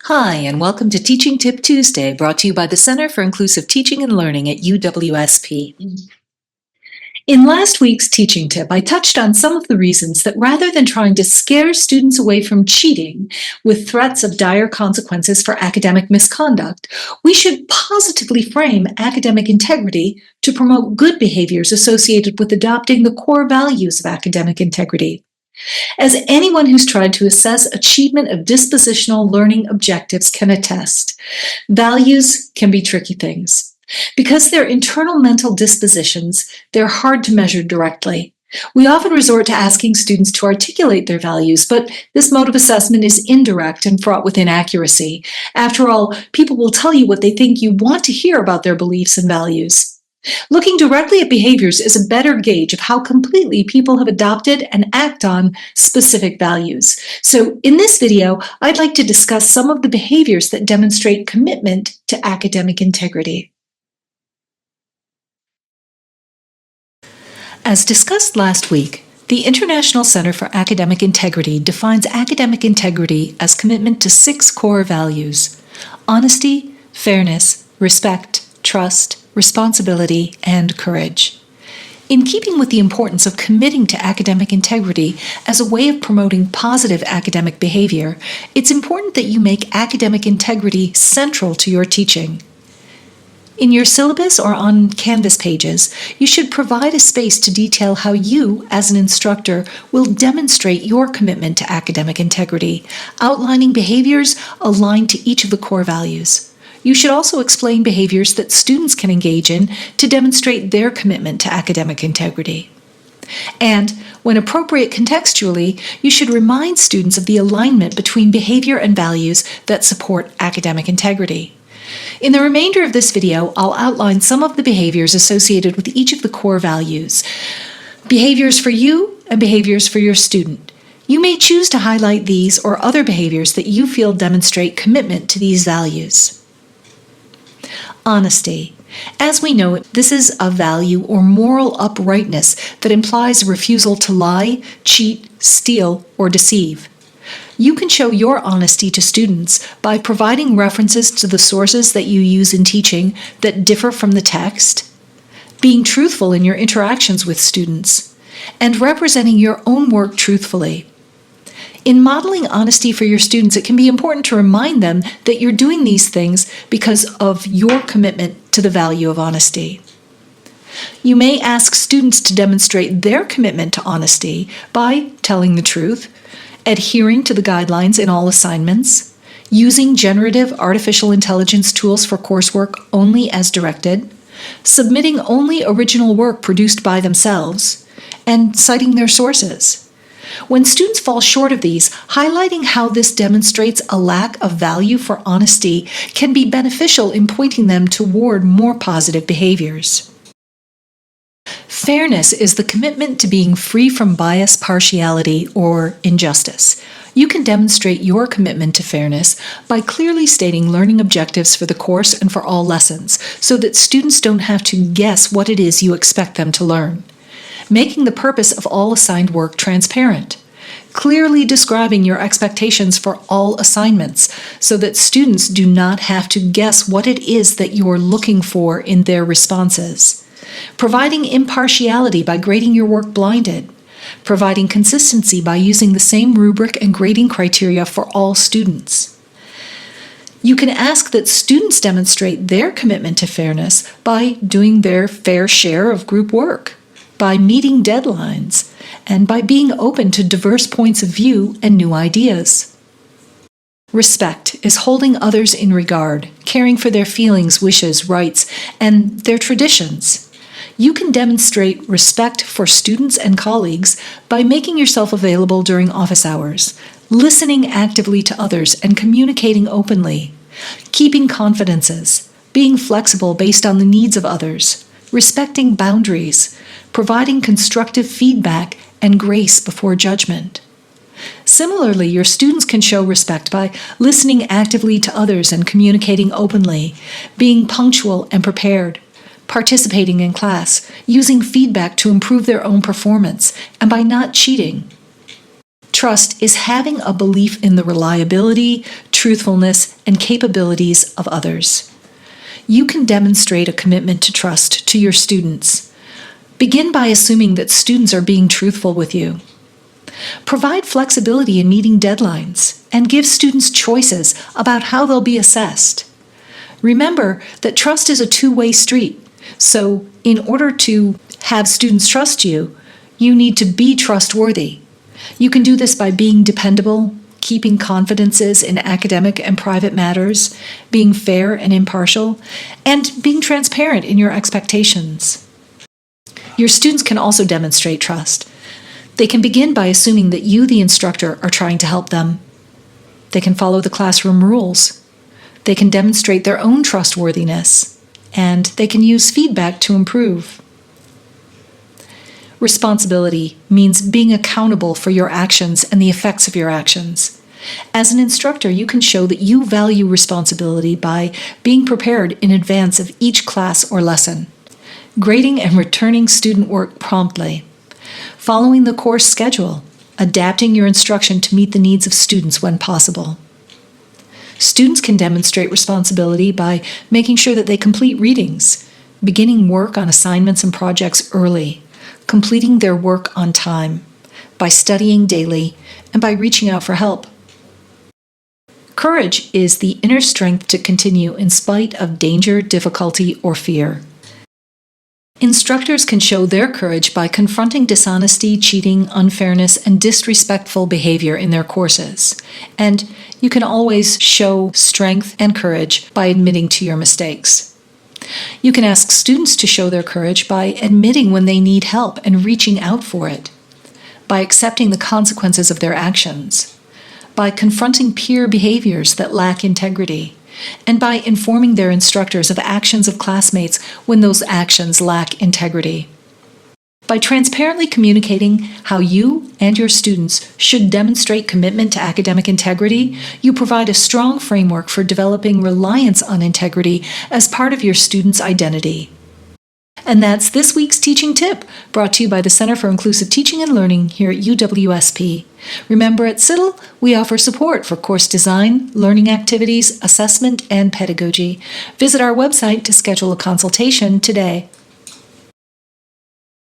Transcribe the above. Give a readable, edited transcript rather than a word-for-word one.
Hi, and welcome to Teaching Tip Tuesday, brought to you by the Center for Inclusive Teaching and Learning at UWSP. In last week's teaching tip, I touched on some of the reasons that rather than trying to scare students away from cheating with threats of dire consequences for academic misconduct, we should positively frame academic integrity to promote good behaviors associated with adopting the core values of academic integrity. As anyone who's tried to assess achievement of dispositional learning objectives can attest, values can be tricky things. Because they're internal mental dispositions, they're hard to measure directly. We often resort to asking students to articulate their values, but this mode of assessment is indirect and fraught with inaccuracy. After all, people will tell you what they think you want to hear about their beliefs and values. Looking directly at behaviors is a better gauge of how completely people have adopted and act on specific values. So in this video, I'd like to discuss some of the behaviors that demonstrate commitment to academic integrity. As discussed last week, the International Center for Academic Integrity defines academic integrity as commitment to 6 core values: honesty, fairness, respect, trust, responsibility, and courage. In keeping with the importance of committing to academic integrity as a way of promoting positive academic behavior, it's important that you make academic integrity central to your teaching. In your syllabus or on Canvas pages, you should provide a space to detail how you, as an instructor, will demonstrate your commitment to academic integrity, outlining behaviors aligned to each of the core values. You should also explain behaviors that students can engage in to demonstrate their commitment to academic integrity. And, when appropriate contextually, you should remind students of the alignment between behavior and values that support academic integrity. In the remainder of this video, I'll outline some of the behaviors associated with each of the core values. Behaviors for you and behaviors for your student. You may choose to highlight these or other behaviors that you feel demonstrate commitment to these values. Honesty. As we know, this is a value or moral uprightness that implies a refusal to lie, cheat, steal, or deceive. You can show your honesty to students by providing references to the sources that you use in teaching that differ from the text, being truthful in your interactions with students, and representing your own work truthfully. In modeling honesty for your students, it can be important to remind them that you're doing these things because of your commitment to the value of honesty. You may ask students to demonstrate their commitment to honesty by telling the truth, adhering to the guidelines in all assignments, using generative artificial intelligence tools for coursework only as directed, submitting only original work produced by themselves, and citing their sources. When students fall short of these, highlighting how this demonstrates a lack of value for honesty can be beneficial in pointing them toward more positive behaviors. Fairness is the commitment to being free from bias, partiality, or injustice. You can demonstrate your commitment to fairness by clearly stating learning objectives for the course and for all lessons, so that students don't have to guess what it is you expect them to learn. Making the purpose of all assigned work transparent. Clearly describing your expectations for all assignments so that students do not have to guess what it is that you're looking for in their responses. Providing impartiality by grading your work blinded. Providing consistency by using the same rubric and grading criteria for all students. You can ask that students demonstrate their commitment to fairness by doing their fair share of group work, by meeting deadlines, and by being open to diverse points of view and new ideas. Respect is holding others in regard, caring for their feelings, wishes, rights, and their traditions. You can demonstrate respect for students and colleagues by making yourself available during office hours, listening actively to others and communicating openly, keeping confidences, being flexible based on the needs of others, respecting boundaries, providing constructive feedback, and grace before judgment. Similarly, your students can show respect by listening actively to others and communicating openly, being punctual and prepared, participating in class, using feedback to improve their own performance, and by not cheating. Trust is having a belief in the reliability, truthfulness, and capabilities of others. You can demonstrate a commitment to trust to your students. Begin by assuming that students are being truthful with you. Provide flexibility in meeting deadlines and give students choices about how they'll be assessed. Remember that trust is a two-way street, so in order to have students trust you, you need to be trustworthy. You can do this by being dependable, keeping confidences in academic and private matters, being fair and impartial, and being transparent in your expectations. Your students can also demonstrate trust. They can begin by assuming that you, the instructor, are trying to help them. They can follow the classroom rules. They can demonstrate their own trustworthiness, and they can use feedback to improve. Responsibility means being accountable for your actions and the effects of your actions. As an instructor, you can show that you value responsibility by being prepared in advance of each class or lesson, grading and returning student work promptly, following the course schedule, adapting your instruction to meet the needs of students when possible. Students can demonstrate responsibility by making sure that they complete readings, beginning work on assignments and projects early, completing their work on time, by studying daily, and by reaching out for help. Courage is the inner strength to continue in spite of danger, difficulty, or fear. Instructors can show their courage by confronting dishonesty, cheating, unfairness, and disrespectful behavior in their courses. And you can always show strength and courage by admitting to your mistakes. You can ask students to show their courage by admitting when they need help and reaching out for it, by accepting the consequences of their actions, by confronting peer behaviors that lack integrity, and by informing their instructors of actions of classmates when those actions lack integrity. By transparently communicating how you and your students should demonstrate commitment to academic integrity, you provide a strong framework for developing reliance on integrity as part of your students' identity. And that's this week's teaching tip, brought to you by the Center for Inclusive Teaching and Learning here at UWSP. Remember, at CITL, we offer support for course design, learning activities, assessment, and pedagogy. Visit our website to schedule a consultation today.